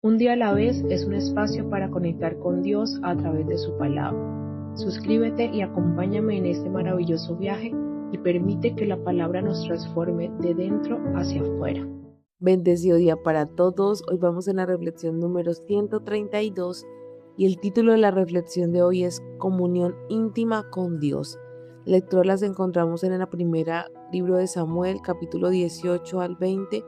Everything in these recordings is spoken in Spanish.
Un día a la vez es un espacio para conectar con Dios a través de su palabra. Suscríbete y acompáñame en este maravilloso viaje y permite que la palabra nos transforme de dentro hacia afuera. Bendecido día para todos. Hoy vamos en la reflexión número 132 y el título de la reflexión de hoy es Comunión íntima con Dios. Lecturas las encontramos en la primera libro de Samuel, capítulo 18 al 20,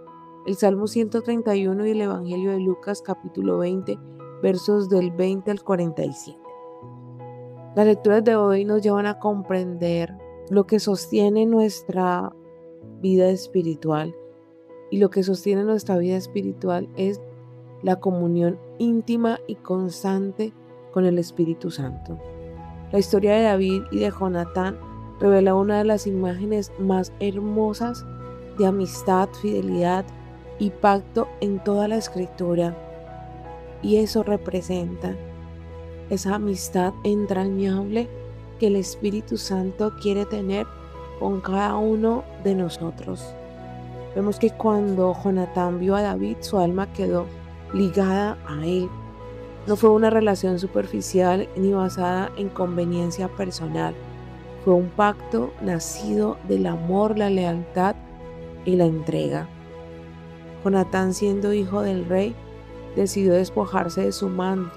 el Salmo 131 y el Evangelio de Lucas, capítulo 20, versos del 20 al 47. Las lecturas de hoy nos llevan a comprender lo que sostiene nuestra vida espiritual. Y lo que sostiene nuestra vida espiritual es la comunión íntima y constante con el Espíritu Santo. La historia de David y de Jonatán revela una de las imágenes más hermosas de amistad, fidelidad y pacto en toda la Escritura. Y eso representa esa amistad entrañable que el Espíritu Santo quiere tener con cada uno de nosotros. Vemos que cuando Jonatán vio a David, su alma quedó ligada a él. No fue una relación superficial ni basada en conveniencia personal. Fue un pacto nacido del amor, la lealtad y la entrega. Jonatán, siendo hijo del rey, decidió despojarse de su manto,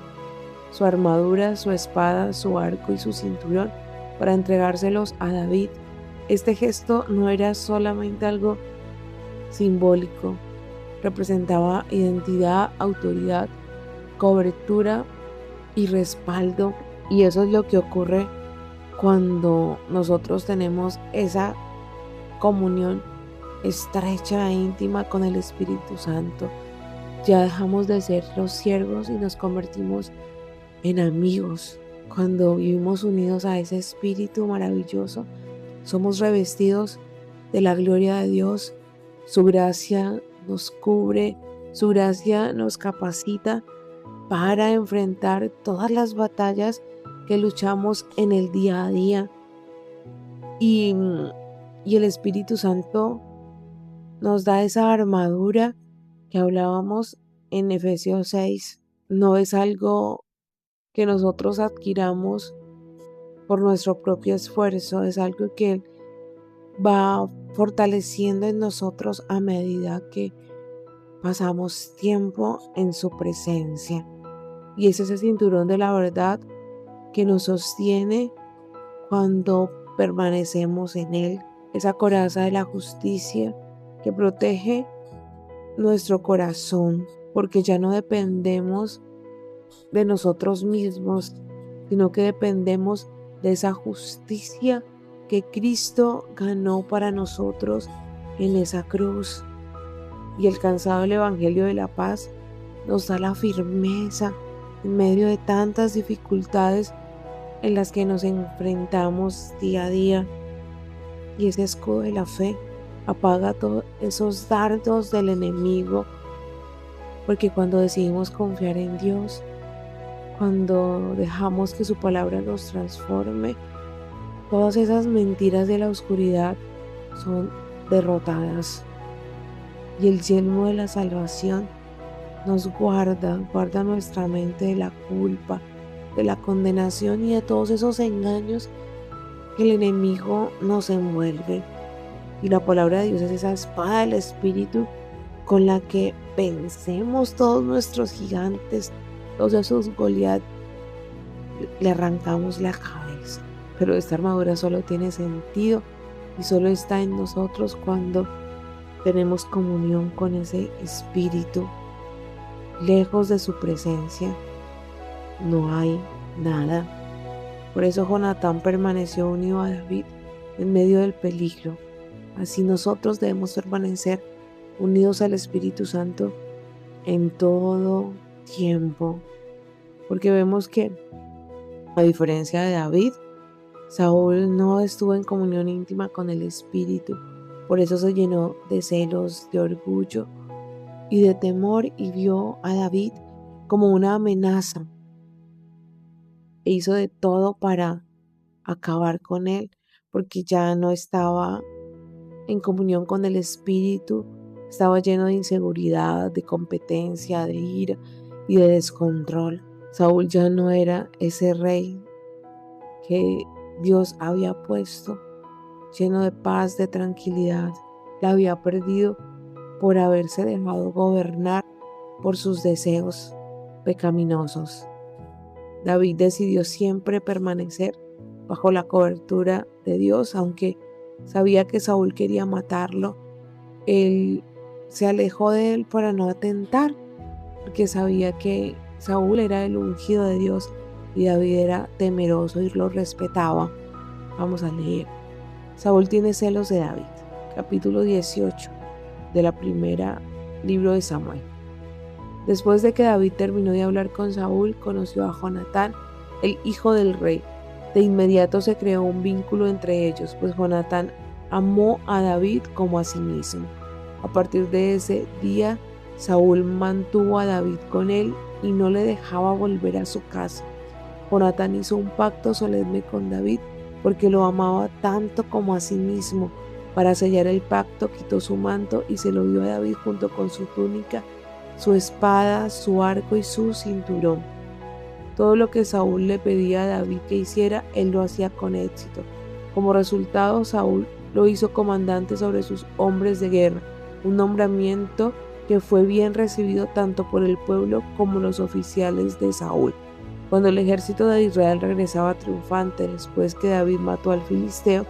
su armadura, su espada, su arco y su cinturón para entregárselos a David. Este gesto no era solamente algo simbólico, representaba identidad, autoridad, cobertura y respaldo. Y eso es lo que ocurre cuando nosotros tenemos esa comunión estrecha e íntima con el Espíritu Santo. Ya dejamos de ser los siervos y nos convertimos en amigos. Cuando vivimos unidos a ese Espíritu maravilloso, somos revestidos de la gloria de Dios. Su gracia nos cubre, su gracia nos capacita para enfrentar todas las batallas que luchamos en el día a día. Y el Espíritu Santo nos da esa armadura que hablábamos en Efesios 6. No es algo que nosotros adquiramos por nuestro propio esfuerzo, es algo que va fortaleciendo en nosotros a medida que pasamos tiempo en su presencia. Y es ese cinturón de la verdad que nos sostiene cuando permanecemos en él. Esa coraza de la justicia que protege nuestro corazón, porque ya no dependemos de nosotros mismos, sino que dependemos de esa justicia que Cristo ganó para nosotros en esa cruz. Y el cansado del Evangelio de la Paz nos da la firmeza en medio de tantas dificultades en las que nos enfrentamos día a día. Y ese escudo de la fe apaga todos esos dardos del enemigo, porque cuando decidimos confiar en Dios, cuando dejamos que su palabra nos transforme, todas esas mentiras de la oscuridad son derrotadas. Y el yelmo de la salvación nos guarda nuestra mente de la culpa, de la condenación y de todos esos engaños que el enemigo nos envuelve. Y la palabra de Dios es esa espada del Espíritu con la que vencemos todos nuestros gigantes, todos esos Goliat, le arrancamos la cabeza. Pero esta armadura solo tiene sentido y solo está en nosotros cuando tenemos comunión con ese Espíritu. Lejos de su presencia no hay nada. Por eso Jonatán permaneció unido a David en medio del peligro. Así nosotros debemos permanecer unidos al Espíritu Santo en todo tiempo. Porque vemos que, a diferencia de David, Saúl no estuvo en comunión íntima con el Espíritu. Por eso se llenó de celos, de orgullo y de temor y vio a David como una amenaza. E hizo de todo para acabar con él, porque ya no estaba en comunión con el Espíritu, estaba lleno de inseguridad, de competencia, de ira, y de descontrol. Saúl ya no era ese rey que Dios había puesto, lleno de paz, de tranquilidad. La había perdido por haberse dejado gobernar por sus deseos pecaminosos. David decidió siempre permanecer bajo la cobertura de Dios, aunque sabía que Saúl quería matarlo. Él se alejó de él para no atentar, porque sabía que Saúl era el ungido de Dios y David era temeroso y lo respetaba. Vamos a leer. Saúl tiene celos de David. Capítulo 18 de la primera libro de Samuel. Después de que David terminó de hablar con Saúl, conoció a Jonatán, el hijo del rey. De inmediato se creó un vínculo entre ellos, pues Jonatán amó a David como a sí mismo. A partir de ese día, Saúl mantuvo a David con él y no le dejaba volver a su casa. Jonatán hizo un pacto solemne con David porque lo amaba tanto como a sí mismo. Para sellar el pacto, quitó su manto y se lo dio a David junto con su túnica, su espada, su arco y su cinturón. Todo lo que Saúl le pedía a David que hiciera, él lo hacía con éxito. Como resultado, Saúl lo hizo comandante sobre sus hombres de guerra, un nombramiento que fue bien recibido tanto por el pueblo como los oficiales de Saúl. Cuando el ejército de Israel regresaba triunfante después que David mató al filisteo,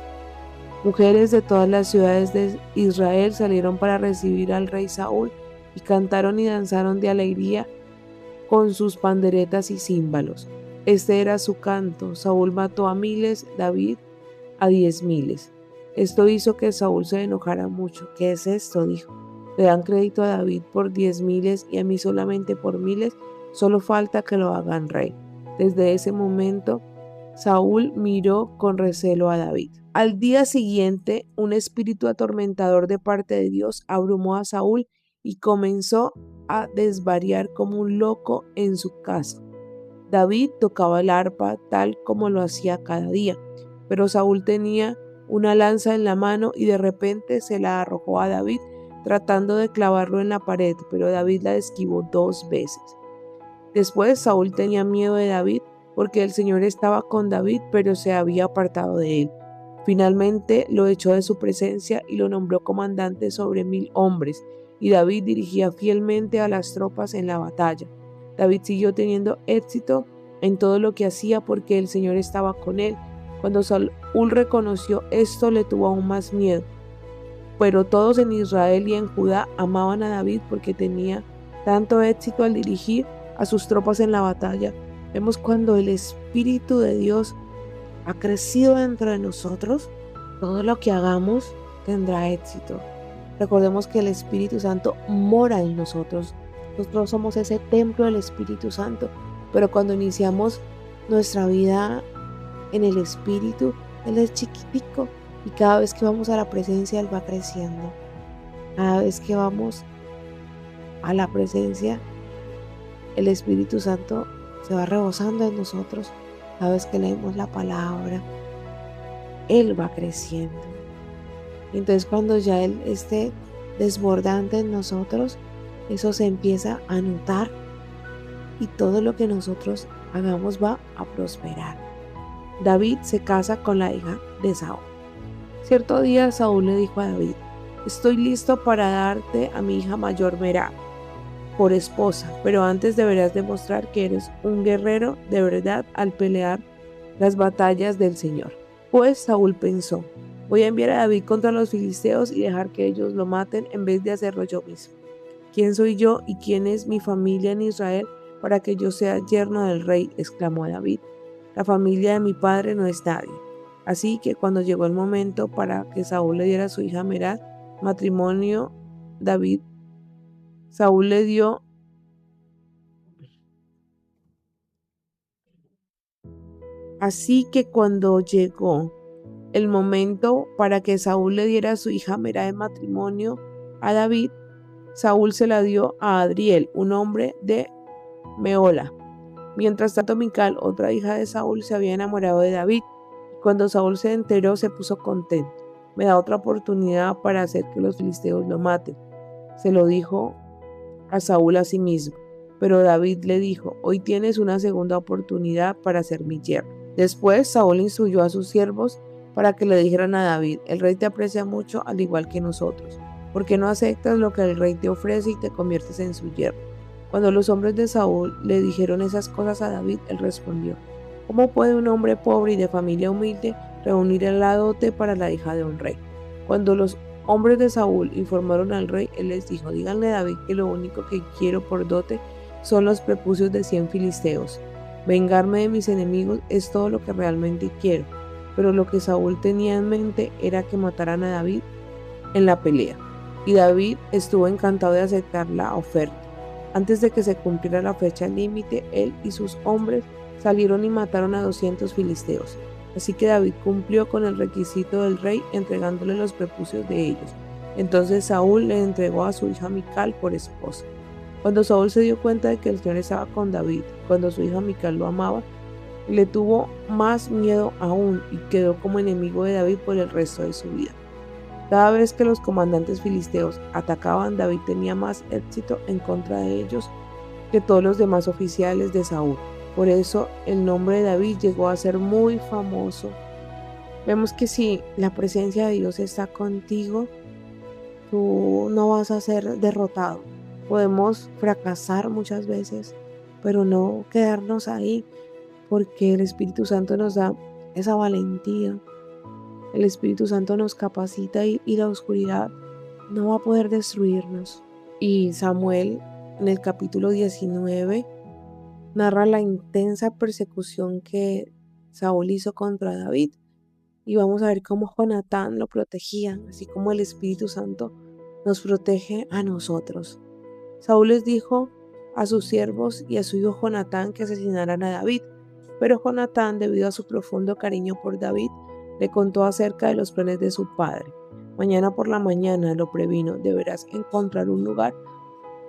mujeres de todas las ciudades de Israel salieron para recibir al rey Saúl y cantaron y danzaron de alegría con sus panderetas y címbalos. Este era su canto: Saúl mató a miles, David a 10,000. Esto hizo que Saúl se enojara mucho. ¿Qué es esto?, dijo. Le dan crédito a David por 10,000 y a mí solamente por 1,000. Solo falta que lo hagan rey. Desde ese momento, Saúl miró con recelo a David. Al día siguiente, un espíritu atormentador de parte de Dios abrumó a Saúl y comenzó a desvariar como un loco en su casa. David tocaba el arpa tal como lo hacía cada día, pero Saúl tenía una lanza en la mano y de repente se la arrojó a David tratando de clavarlo en la pared, pero David la esquivó 2 veces. Después Saúl tenía miedo de David porque el Señor estaba con David, pero se había apartado de él. Finalmente lo echó de su presencia y lo nombró comandante sobre 1,000 hombres, y David dirigía fielmente a las tropas en la batalla. David siguió teniendo éxito en todo lo que hacía porque el Señor estaba con él. Cuando Saúl reconoció esto, le tuvo aún más miedo. Pero todos en Israel y en Judá amaban a David porque tenía tanto éxito al dirigir a sus tropas en la batalla. Vemos cuando el Espíritu de Dios ha crecido dentro de nosotros, todo lo que hagamos tendrá éxito. Recordemos que el Espíritu Santo mora en nosotros. Nosotros somos ese templo del Espíritu Santo, pero cuando iniciamos nuestra vida en el Espíritu, Él es chiquitico y cada vez que vamos a la presencia, Él va creciendo. Cada vez que vamos a la presencia, el Espíritu Santo se va rebosando en nosotros. Cada vez que leemos la palabra, Él va creciendo. Entonces cuando ya Él esté desbordante en nosotros, eso se empieza a notar y todo lo que nosotros hagamos va a prosperar. David se casa con la hija de Saúl. Cierto día Saúl le dijo a David: estoy listo para darte a mi hija mayor Merab por esposa, pero antes deberás demostrar que eres un guerrero de verdad al pelear las batallas del Señor. Pues Saúl pensó: voy a enviar a David contra los filisteos y dejar que ellos lo maten en vez de hacerlo yo mismo. ¿Quién soy yo y quién es mi familia en Israel para que yo sea yerno del rey?, exclamó David. La familia de mi padre no es nadie. Así que cuando llegó el momento para que Saúl le diera a su hija Merab matrimonio, Saúl le dio Así que cuando llegó el momento para que Saúl le diera a su hija Merab en matrimonio a David, Saúl se la dio a Adriel, un hombre de Mehola. Mientras tanto, Mical, otra hija de Saúl, se había enamorado de David. Cuando Saúl se enteró, se puso contento. Me da otra oportunidad para hacer que los filisteos lo maten, se lo dijo a Saúl a sí mismo. Pero David le dijo: hoy tienes una segunda oportunidad para ser mi yerno. Después Saúl instruyó a sus siervos para que le dijeran a David: el rey te aprecia mucho al igual que nosotros. ¿Por qué no aceptas lo que el rey te ofrece y te conviertes en su yerno? Cuando los hombres de Saúl le dijeron esas cosas a David, él respondió: ¿cómo puede un hombre pobre y de familia humilde reunir la dote para la hija de un rey? Cuando los hombres de Saúl informaron al rey, él les dijo: díganle a David que lo único que quiero por dote son los prepucios de 100 filisteos. Vengarme de mis enemigos es todo lo que realmente quiero. Pero lo que Saúl tenía en mente era que mataran a David en la pelea. Y David estuvo encantado de aceptar la oferta. Antes de que se cumpliera la fecha límite, él y sus hombres salieron y mataron a 200 filisteos. Así que David cumplió con el requisito del rey, entregándole los prepucios de ellos. Entonces Saúl le entregó a su hija Mical por esposa. Cuando Saúl se dio cuenta de que el Señor estaba con David, cuando su hija Mical lo amaba, le tuvo más miedo aún y quedó como enemigo de David por el resto de su vida. Cada vez que los comandantes filisteos atacaban, David tenía más éxito en contra de ellos que todos los demás oficiales de Saúl. Por eso el nombre de David llegó a ser muy famoso. Vemos que si la presencia de Dios está contigo, tú no vas a ser derrotado. Podemos fracasar muchas veces, pero no quedarnos ahí, porque el Espíritu Santo nos da esa valentía. El Espíritu Santo nos capacita y la oscuridad no va a poder destruirnos. Y Samuel, en el capítulo 19, narra la intensa persecución que Saúl hizo contra David. Y vamos a ver cómo Jonatán lo protegía, así como el Espíritu Santo nos protege a nosotros. Saúl les dijo a sus siervos y a su hijo Jonatán que asesinaran a David. Pero Jonatán, debido a su profundo cariño por David, le contó acerca de los planes de su padre. Mañana por la mañana, lo previno, deberás encontrar un lugar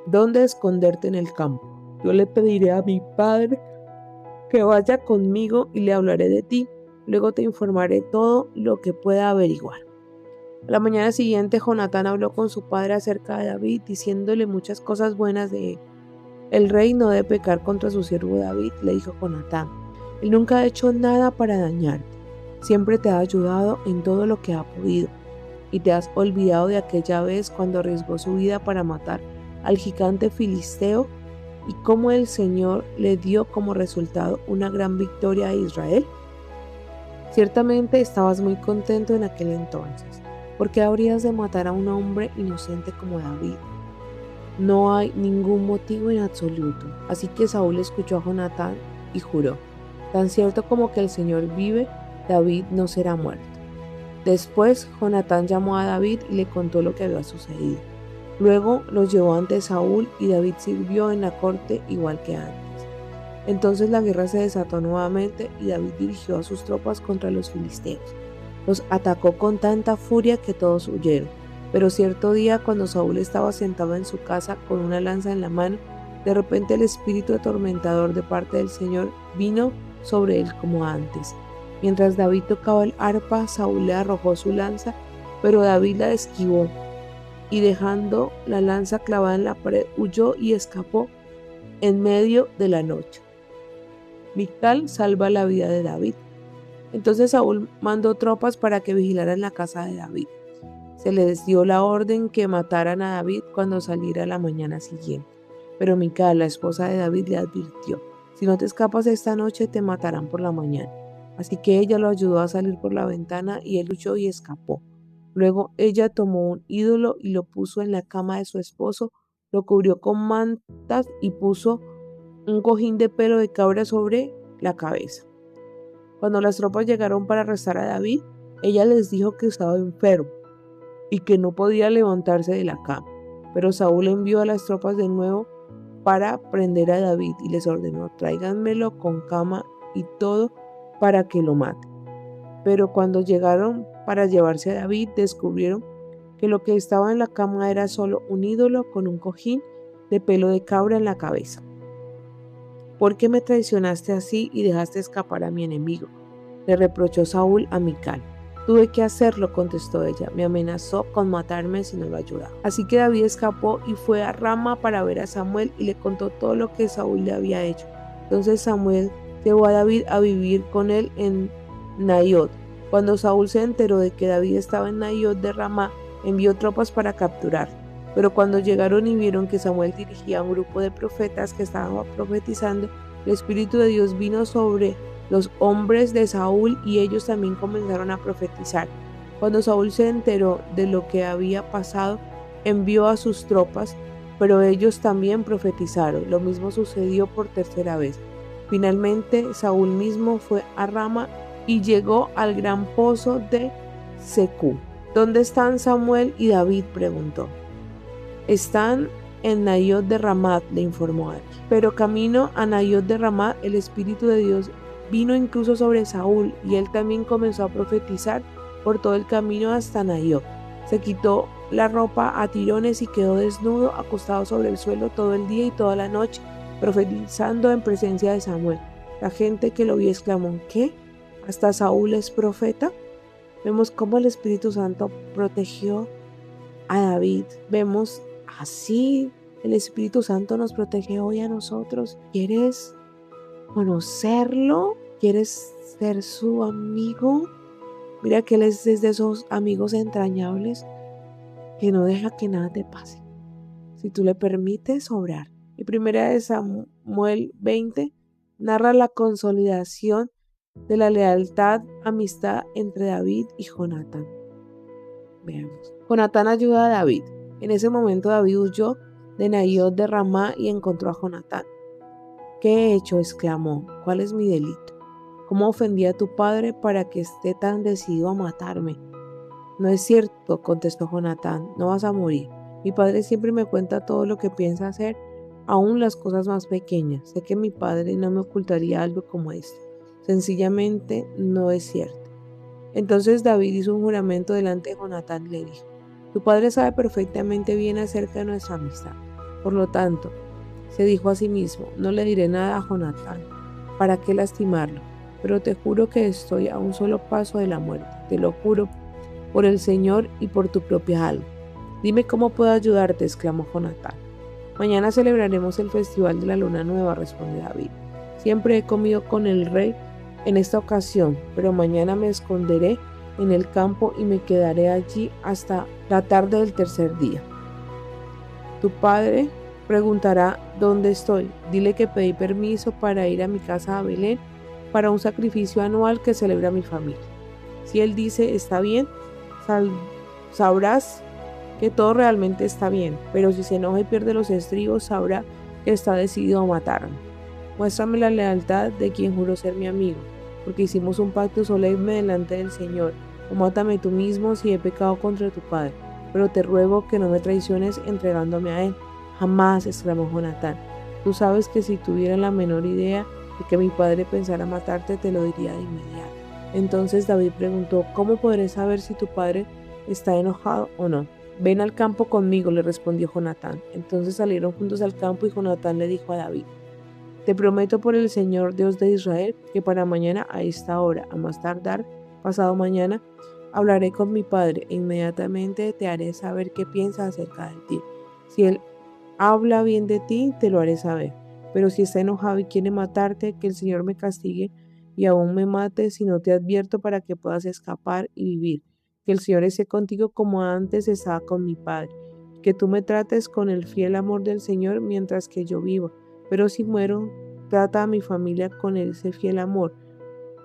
donde esconderte en el campo. Yo le pediré a mi padre que vaya conmigo y le hablaré de ti. Luego te informaré todo lo que pueda averiguar. A la mañana siguiente, Jonatán habló con su padre acerca de David, diciéndole muchas cosas buenas de él. El rey no debe pecar contra su siervo David, le dijo Jonatán. Él nunca ha hecho nada para dañarte. Siempre te ha ayudado en todo lo que ha podido. Y te has olvidado de aquella vez cuando arriesgó su vida para matar al gigante filisteo y cómo el Señor le dio como resultado una gran victoria a Israel. Ciertamente estabas muy contento en aquel entonces. ¿Por qué habrías de matar a un hombre inocente como David? No hay ningún motivo en absoluto. Así que Saúl escuchó a Jonatán y juró: tan cierto como que el Señor vive, David no será muerto. Después Jonatán llamó a David y le contó lo que había sucedido. Luego los llevó ante Saúl y David sirvió en la corte igual que antes. Entonces la guerra se desató nuevamente y David dirigió a sus tropas contra los filisteos. Los atacó con tanta furia que todos huyeron. Pero cierto día, cuando Saúl estaba sentado en su casa con una lanza en la mano, de repente el espíritu atormentador de parte del Señor vino sobre él como antes. Mientras David tocaba el arpa, Saúl le arrojó su lanza, pero David la esquivó y dejando la lanza clavada en la pared, huyó y escapó en medio de la noche. Mical salva la vida de David. Entonces Saúl mandó tropas para que vigilaran la casa de David. Se les dio la orden que mataran a David cuando saliera la mañana siguiente. Pero Mical, la esposa de David, le advirtió: si no te escapas esta noche, te matarán por la mañana. Así que ella lo ayudó a salir por la ventana y él huyó y escapó. Luego ella tomó un ídolo y lo puso en la cama de su esposo, lo cubrió con mantas y puso un cojín de pelo de cabra sobre la cabeza. Cuando las tropas llegaron para arrestar a David, ella les dijo que estaba enfermo y que no podía levantarse de la cama. Pero Saúl envió a las tropas de nuevo para prender a David y les ordenó: tráiganmelo con cama y todo para que lo maten. Pero cuando llegaron para llevarse a David, descubrieron que lo que estaba en la cama era solo un ídolo con un cojín de pelo de cabra en la cabeza. ¿Por qué me traicionaste así y dejaste escapar a mi enemigo?, le reprochó Saúl a Mical. Tuve que hacerlo, contestó ella. Me amenazó con matarme si no lo ayudaba. Así que David escapó y fue a Rama para ver a Samuel y le contó todo lo que Saúl le había hecho. Entonces Samuel llevó a David a vivir con él en Naiot. Cuando Saúl se enteró de que David estaba en Naiot de Ramá, envió tropas para capturarlo. Pero cuando llegaron y vieron que Samuel dirigía a un grupo de profetas que estaban profetizando, el Espíritu de Dios vino sobre los hombres de Saúl y ellos también comenzaron a profetizar. Cuando Saúl se enteró de lo que había pasado, envió a sus tropas, pero ellos también profetizaron. Lo mismo sucedió por tercera vez. Finalmente, Saúl mismo fue a Rama y llegó al gran pozo de Secú. ¿Dónde están Samuel y David?, preguntó. Están en Naiot de Ramat, le informó David. Pero camino a Naiot de Ramat, el Espíritu de Dios vino incluso sobre Saúl y él también comenzó a profetizar por todo el camino hasta Naiot. Se quitó la ropa a tirones y quedó desnudo, acostado sobre el suelo todo el día y toda la noche, profetizando en presencia de Samuel. La gente que lo vio exclamó: ¿qué? ¿Hasta Saúl es profeta? Vemos cómo el Espíritu Santo protegió a David. Vemos así el Espíritu Santo nos protege hoy a nosotros. ¿Quieres conocerlo? ¿Quieres ser su amigo? Mira que Él es de esos amigos entrañables que no deja que nada te pase, si tú le permites obrar. Y primera de Samuel 20 narra la consolidación de la lealtad, amistad entre David y Jonatán. Veamos. Jonatán ayuda a David. En ese momento David huyó de Naiot de Ramá y encontró a Jonatán. ¿Qué he hecho?, exclamó. ¿Cuál es mi delito? ¿Cómo ofendí a tu padre para que esté tan decidido a matarme? No es cierto, contestó Jonatán, no vas a morir. Mi padre siempre me cuenta todo lo que piensa hacer, aún las cosas más pequeñas. Sé que mi padre no me ocultaría algo como esto. Sencillamente no es cierto. Entonces David hizo un juramento delante de Jonatán y le dijo: tu padre sabe perfectamente bien acerca de nuestra amistad. Por lo tanto, se dijo a sí mismo: no le diré nada a Jonatán, ¿para qué lastimarlo? Pero te juro que estoy a un solo paso de la muerte. Te lo juro por el Señor y por tu propia alma. Dime cómo puedo ayudarte, exclamó Jonatán. Mañana celebraremos el festival de la luna nueva, respondió David. Siempre he comido con el rey en esta ocasión, pero mañana me esconderé en el campo y me quedaré allí hasta la tarde del tercer día. Tu padre preguntará dónde estoy. Dile que pedí permiso para ir a mi casa a Belén para un sacrificio anual que celebra mi familia. Si él dice está bien, sabrás que todo realmente está bien, pero si se enoja y pierde los estribos, sabrá que está decidido a matarme. Muéstrame la lealtad de quien juró ser mi amigo, porque hicimos un pacto solemne delante del Señor. O mátame tú mismo si he pecado contra tu padre, pero te ruego que no me traiciones entregándome a él. Jamás, exclamó Jonatán. Tú sabes que si tuviera la menor idea de que mi padre pensara matarte, te lo diría de inmediato. Entonces David preguntó: ¿cómo podré saber si tu padre está enojado o no? Ven al campo conmigo, le respondió Jonatán. Entonces salieron juntos al campo y Jonatán le dijo a David: te prometo por el Señor Dios de Israel que para mañana a esta hora, a más tardar pasado mañana, hablaré con mi padre e inmediatamente te haré saber qué piensa acerca de ti. Si él habla bien de ti, te lo haré saber. Pero si está enojado y quiere matarte, que el Señor me castigue y aún me mate si no te advierto, para que puedas escapar y vivir. Que el Señor esté contigo como antes estaba con mi padre. Que tú me trates con el fiel amor del Señor mientras que yo vivo. Pero si muero, trata a mi familia con ese fiel amor,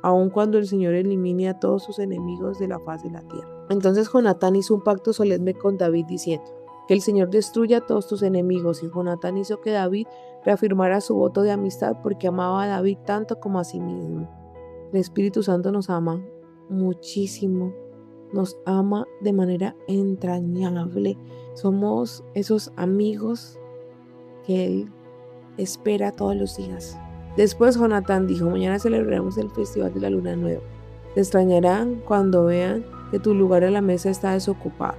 aun cuando el Señor elimine a todos sus enemigos de la faz de la tierra. Entonces Jonatán hizo un pacto solemne con David diciendo: que el Señor destruya a todos tus enemigos. Y Jonatán hizo que David reafirmara su voto de amistad porque amaba a David tanto como a sí mismo. El Espíritu Santo nos ama muchísimo, nos ama de manera entrañable. Somos esos amigos que Él espera todos los días. Después Jonatán dijo: mañana celebraremos el festival de la luna nueva. Te extrañarán cuando vean que tu lugar a la mesa está desocupado.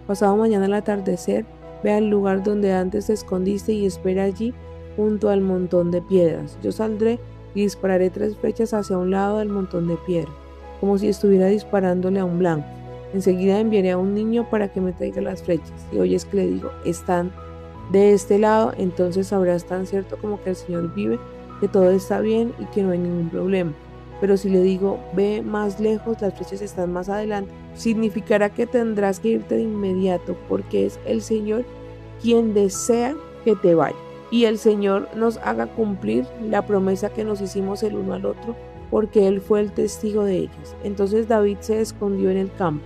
Pasado mañana al atardecer, ve al lugar donde antes te escondiste y espera allí junto al montón de piedras. Yo saldré y dispararé 3 flechas hacia un lado del montón de piedras. como si estuviera disparándole a un blanco. Enseguida enviaré a un niño para que me traiga las flechas. Si oyes que le digo, están de este lado, entonces sabrás tan cierto como que el Señor vive, que todo está bien y que no hay ningún problema. Pero si le digo, ve más lejos, las flechas están más adelante, significará que tendrás que irte de inmediato, porque es el Señor quien desea que te vayas. Y el Señor nos haga cumplir la promesa que nos hicimos el uno al otro, porque Él fue el testigo de ellas. Entonces David se escondió en el campo.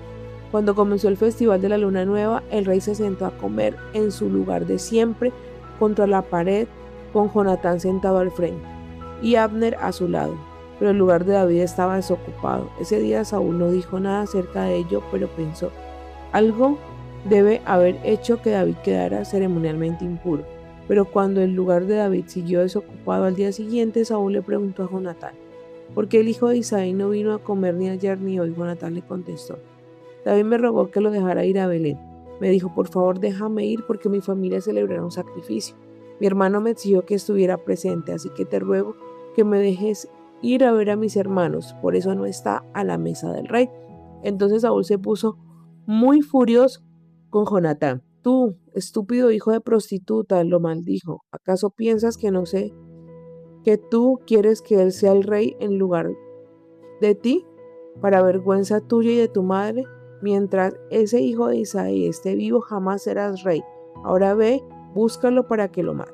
Cuando comenzó el festival de la luna nueva, el rey se sentó a comer en su lugar de siempre, contra la pared, con Jonatán sentado al frente y Abner a su lado. Pero el lugar de David estaba desocupado. Ese día Saúl no dijo nada acerca de ello, pero pensó, algo debe haber hecho que David quedara ceremonialmente impuro. Pero cuando el lugar de David siguió desocupado al día siguiente, Saúl le preguntó a Jonatán, ¿por qué el hijo de Isaí no vino a comer ni ayer ni hoy? Jonatán le contestó, David me rogó que lo dejara ir a Belén. Me dijo, por favor déjame ir porque mi familia celebrará un sacrificio. Mi hermano me exigió que estuviera presente, así que te ruego que me dejes ir a ver a mis hermanos. Por eso no está a la mesa del rey. Entonces Saúl se puso muy furioso con Jonatán. Tú, estúpido hijo de prostituta, lo maldijo. ¿Acaso piensas que no sé que tú quieres que él sea el rey en lugar de ti? Para vergüenza tuya y de tu madre, mientras ese hijo de Isaí esté vivo, jamás serás rey. Ahora ve, búscalo para que lo mate.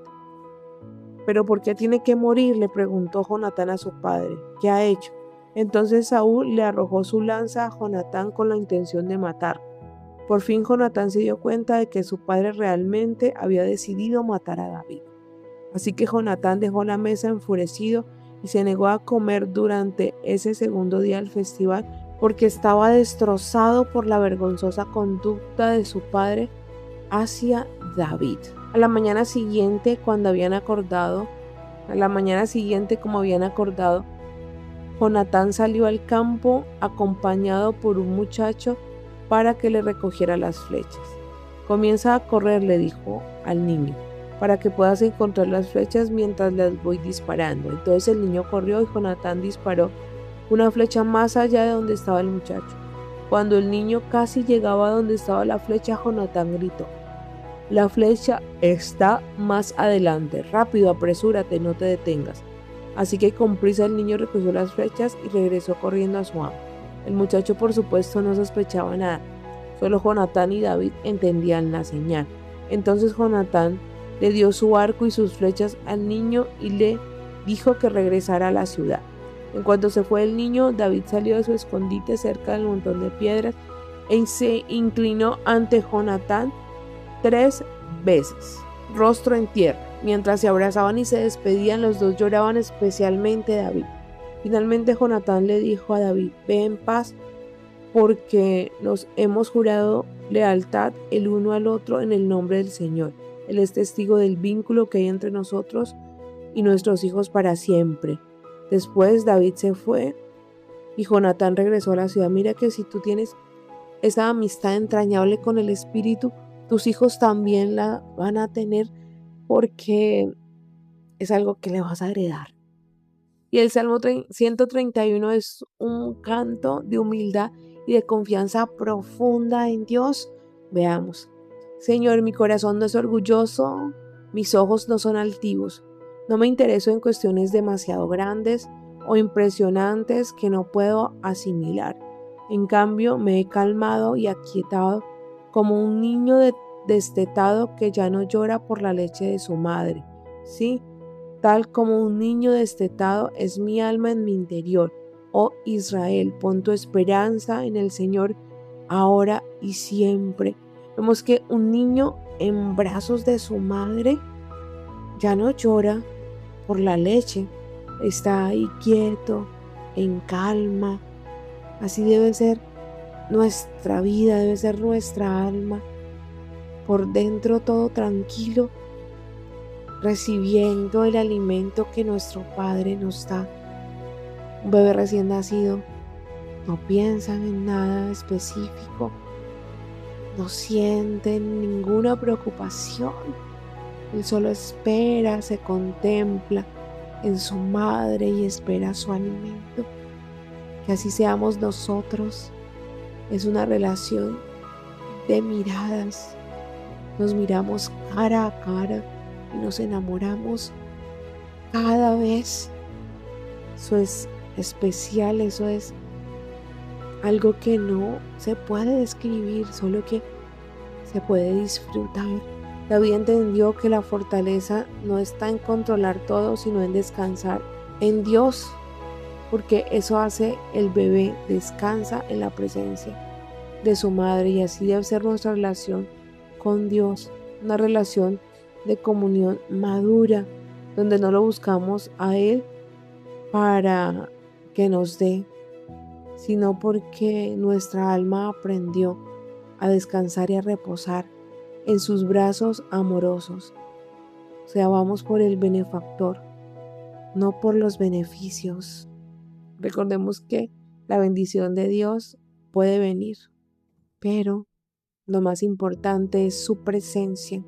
¿Pero por qué tiene que morir?, le preguntó Jonatán a su padre. ¿Qué ha hecho? Entonces Saúl le arrojó su lanza a Jonatán con la intención de matarlo. Por fin Jonatán se dio cuenta de que su padre realmente había decidido matar a David. Así que Jonatán dejó la mesa enfurecido y se negó a comer durante ese segundo día del festival porque estaba destrozado por la vergonzosa conducta de su padre hacia David. A la mañana siguiente, como habían acordado, Jonatán salió al campo acompañado por un muchacho para que le recogiera las flechas. Comienza a correr, le dijo al niño, para que puedas encontrar las flechas mientras las voy disparando. Entonces el niño corrió y Jonatán disparó una flecha más allá de donde estaba el muchacho. Cuando el niño casi llegaba a donde estaba la flecha, Jonatán gritó, la flecha está más adelante, rápido, apresúrate, no te detengas. Así que con prisa el niño recogió las flechas y regresó corriendo a su amo. El muchacho por supuesto no sospechaba nada, solo Jonatán y David entendían la señal. Entonces Jonatán le dio su arco y sus flechas al niño y le dijo que regresara a la ciudad. En cuanto se fue el niño, David salió de su escondite cerca del montón de piedras y se inclinó ante Jonatán 3 veces, rostro en tierra. Mientras se abrazaban y se despedían, los dos lloraban, especialmente David. Finalmente Jonatán le dijo a David, ve en paz, porque nos hemos jurado lealtad el uno al otro en el nombre del Señor. Él es testigo del vínculo que hay entre nosotros y nuestros hijos para siempre. Después David se fue y Jonatán regresó a la ciudad. Mira que si tú tienes esa amistad entrañable con el Espíritu, tus hijos también la van a tener, porque es algo que le vas a heredar. Y el Salmo 131 es un canto de humildad y de confianza profunda en Dios. Veamos. Señor, mi corazón no es orgulloso, mis ojos no son altivos. No me intereso en cuestiones demasiado grandes o impresionantes que no puedo asimilar. En cambio, me he calmado y aquietado como un niño destetado que ya no llora por la leche de su madre. Sí, tal como un niño destetado es mi alma en mi interior. Oh Israel, pon tu esperanza en el Señor ahora y siempre. Vemos que un niño en brazos de su madre ya no llora por la leche, está ahí quieto, en calma. Así debe ser nuestra vida, debe ser nuestra alma, por dentro todo tranquilo, recibiendo el alimento que nuestro Padre nos da. Un bebé recién nacido no piensa en nada específico, no siente ninguna preocupación. Él solo espera, se contempla en su madre y espera su alimento. que así seamos nosotros. Es una relación de miradas. Nos miramos cara a cara y nos enamoramos cada vez. Eso es especial, eso es algo que no se puede describir, solo que se puede disfrutar. David entendió que la fortaleza no está en controlar todo, sino en descansar en Dios, porque eso hace el bebé, descansa en la presencia de su madre, y así debe ser nuestra relación con Dios, una relación de comunión madura, donde no lo buscamos a Él para que nos dé, sino porque nuestra alma aprendió a descansar y a reposar en sus brazos amorosos. O sea, vamos por el benefactor, no por los beneficios. Recordemos que la bendición de Dios puede venir, pero lo más importante es su presencia.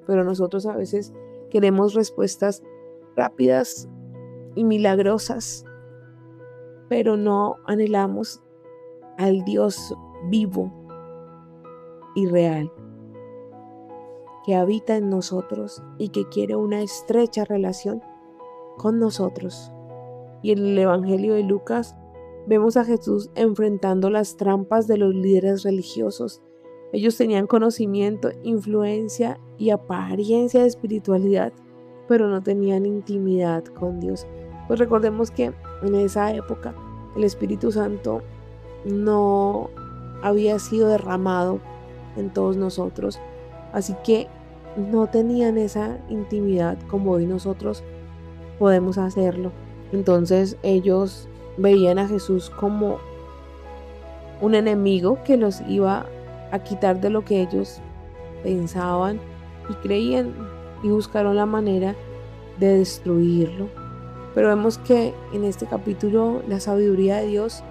Pero nosotros a veces queremos respuestas rápidas y milagrosas, pero no anhelamos al Dios vivo y real, que habita en nosotros y que quiere una estrecha relación con nosotros. Y en el Evangelio de Lucas vemos a Jesús enfrentando las trampas de los líderes religiosos. Ellos tenían conocimiento, influencia y apariencia de espiritualidad, pero no tenían intimidad con Dios. Pues recordemos que en esa época el Espíritu Santo no había sido derramado en todos nosotros, así que no tenían esa intimidad como hoy nosotros podemos hacerlo. Entonces ellos veían a Jesús como un enemigo que los iba a quitar de lo que ellos pensaban y creían, y buscaron la manera de destruirlo. Pero vemos que en este capítulo la sabiduría de Dios,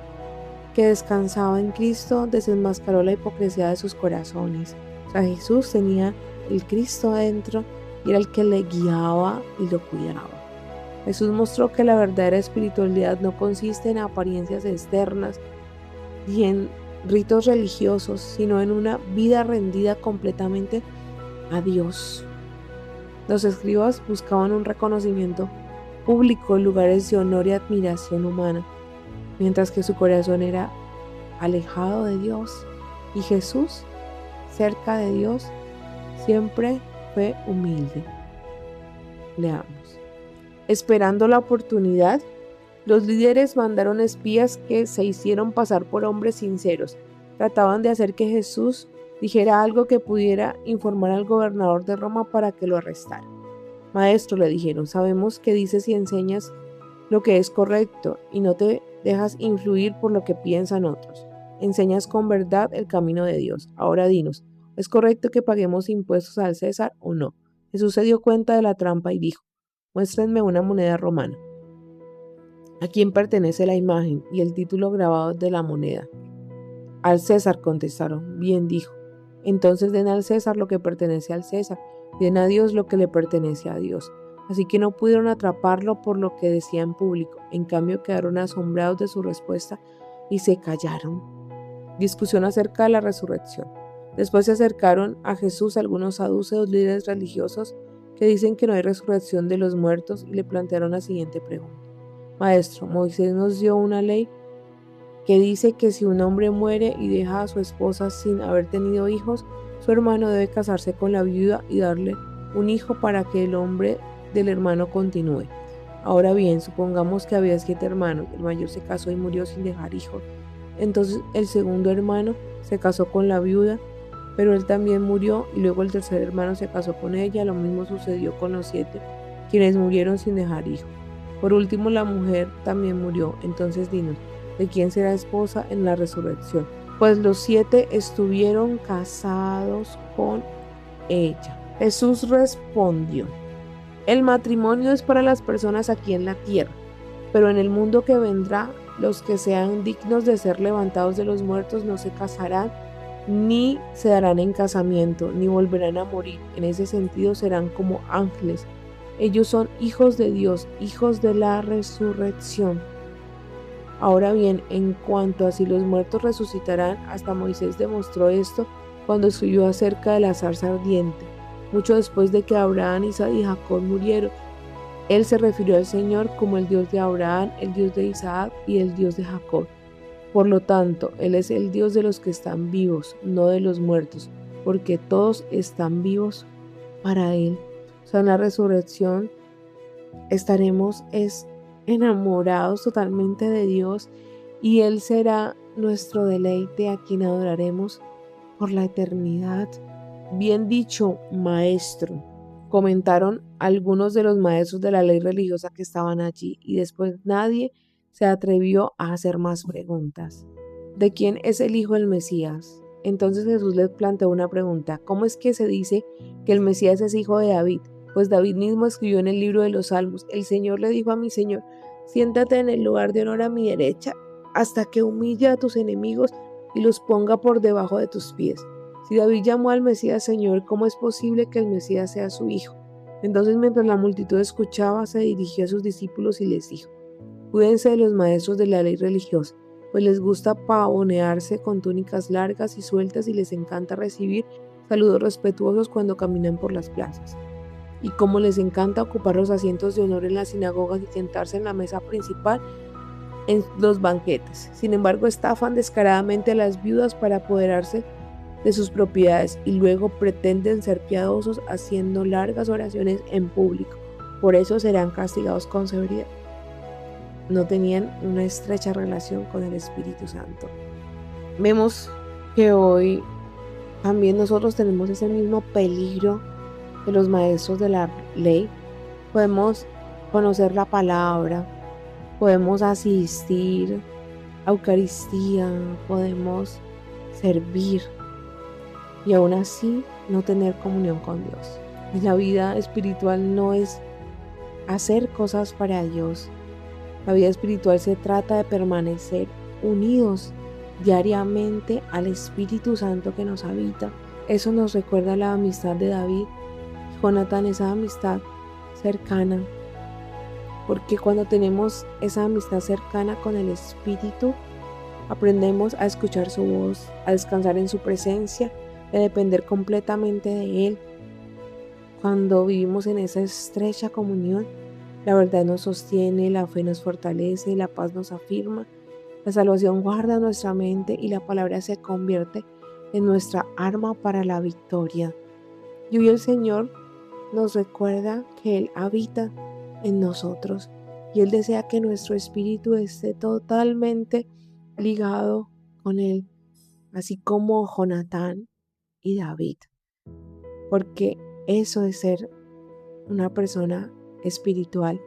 que descansaba en Cristo, desenmascaró la hipocresía de sus corazones. O sea, Jesús tenía el Cristo adentro y era el que le guiaba y lo cuidaba. Jesús mostró que la verdadera espiritualidad no consiste en apariencias externas ni en ritos religiosos, sino en una vida rendida completamente a Dios. Los escribas buscaban un reconocimiento público en lugares de honor y admiración humana, mientras que su corazón era alejado de Dios, y Jesús, cerca de Dios, siempre fue humilde. Leamos. Esperando la oportunidad, los líderes mandaron espías que se hicieron pasar por hombres sinceros. Trataban de hacer que Jesús dijera algo que pudiera informar al gobernador de Roma para que lo arrestara. Maestro, le dijeron, sabemos que dices y enseñas lo que es correcto y no te dejas influir por lo que piensan otros. Enseñas con verdad el camino de Dios. Ahora dinos, ¿es correcto que paguemos impuestos al César o no? Jesús se dio cuenta de la trampa y dijo, muéstrenme una moneda romana. ¿A quién pertenece la imagen y el título grabado de la moneda? Al César, contestaron. Bien, dijo. Entonces den al César lo que pertenece al César, y den a Dios lo que le pertenece a Dios. Así que no pudieron atraparlo por lo que decía en público. En cambio quedaron asombrados de su respuesta y se callaron. Discusión acerca de la resurrección. Después se acercaron a Jesús algunos saduceos, líderes religiosos, que dicen que no hay resurrección de los muertos, y le plantearon la siguiente pregunta. Maestro, Moisés nos dio una ley que dice que si un hombre muere y deja a su esposa sin haber tenido hijos, su hermano debe casarse con la viuda y darle un hijo para que el hombre del hermano continúe. Ahora bien, supongamos que había 7 hermanos, el mayor se casó y murió sin dejar hijos. Entonces el segundo hermano se casó con la viuda, pero él también murió, y luego el tercer hermano se casó con ella. Lo mismo sucedió con los 7, quienes murieron sin dejar hijos. Por último, la mujer también murió. Entonces dinos, ¿de quién será esposa en la resurrección? Pues los 7 estuvieron casados con ella. Jesús respondió, el matrimonio es para las personas aquí en la tierra, pero en el mundo que vendrá, los que sean dignos de ser levantados de los muertos no se casarán, ni se darán en casamiento, ni volverán a morir. En ese sentido serán como ángeles. Ellos son hijos de Dios, hijos de la resurrección. Ahora bien, en cuanto a si los muertos resucitarán, hasta Moisés demostró esto cuando escribió acerca de la zarza ardiente, mucho después de que Abraham, Isaac y Jacob murieron. Él se refirió al Señor como el Dios de Abraham, el Dios de Isaac y el Dios de Jacob. Por lo tanto, Él es el Dios de los que están vivos, no de los muertos, porque todos están vivos para Él. O sea, en la resurrección estaremos enamorados totalmente de Dios y Él será nuestro deleite a quien adoraremos por la eternidad. Bien dicho, maestro, comentaron algunos de los maestros de la ley religiosa que estaban allí, y después nadie se atrevió a hacer más preguntas. ¿De quién es el hijo del Mesías? Entonces Jesús les planteó una pregunta: ¿cómo es que se dice que el Mesías es hijo de David? Pues David mismo escribió en el libro de los Salmos: el Señor le dijo a mi Señor, siéntate en el lugar de honor a mi derecha, hasta que humille a tus enemigos y los ponga por debajo de tus pies. Si David llamó al Mesías Señor, ¿cómo es posible que el Mesías sea su hijo? Entonces, mientras la multitud escuchaba, se dirigió a sus discípulos y les dijo: cuídense de los maestros de la ley religiosa, pues les gusta pavonearse con túnicas largas y sueltas y les encanta recibir saludos respetuosos cuando caminan por las plazas. Y como les encanta ocupar los asientos de honor en las sinagogas y sentarse en la mesa principal en los banquetes. Sin embargo, estafan descaradamente a las viudas para apoderarse de sus propiedades y luego pretenden ser piadosos haciendo largas oraciones en público. Por eso serán castigados con severidad. No tenían una estrecha relación con el Espíritu Santo. Vemos que hoy también nosotros tenemos ese mismo peligro de los maestros de la ley. Podemos conocer la palabra, podemos asistir a Eucaristía, podemos servir y aún así no tener comunión con Dios. Y la vida espiritual no es hacer cosas para Dios. La vida espiritual se trata de permanecer unidos diariamente al Espíritu Santo que nos habita. Eso nos recuerda la amistad de David y Jonatán, esa amistad cercana. Porque cuando tenemos esa amistad cercana con el Espíritu, aprendemos a escuchar su voz, a descansar en su presencia, a depender completamente de Él. Cuando vivimos en esa estrecha comunión, la verdad nos sostiene, la fe nos fortalece, la paz nos afirma, la salvación guarda nuestra mente y la palabra se convierte en nuestra arma para la victoria. Y hoy el Señor nos recuerda que Él habita en nosotros y Él desea que nuestro espíritu esté totalmente ligado con Él, así como Jonatán y David, porque eso es ser una persona espiritual,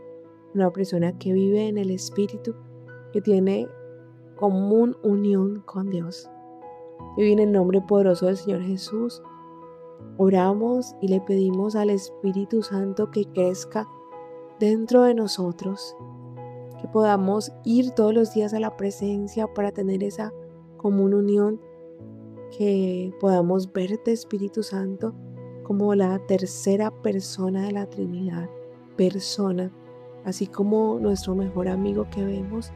una persona que vive en el Espíritu, que tiene común unión con Dios. Y hoy en el nombre poderoso del Señor Jesús, oramos y le pedimos al Espíritu Santo que crezca dentro de nosotros, que podamos ir todos los días a la presencia para tener esa común unión, que podamos verte, Espíritu Santo, como la tercera persona de la Trinidad, persona, así como nuestro mejor amigo que vemos.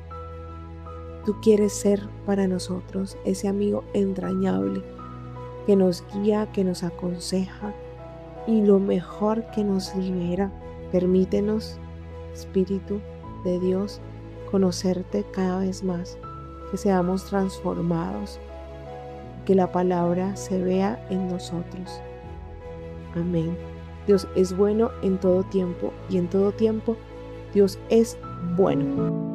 Tú quieres ser para nosotros ese amigo entrañable que nos guía, que nos aconseja y lo mejor, que nos libera. Permítenos, Espíritu de Dios, conocerte cada vez más, que seamos transformados, que la palabra se vea en nosotros. Amén. Dios es bueno en todo tiempo y en todo tiempo Dios es bueno.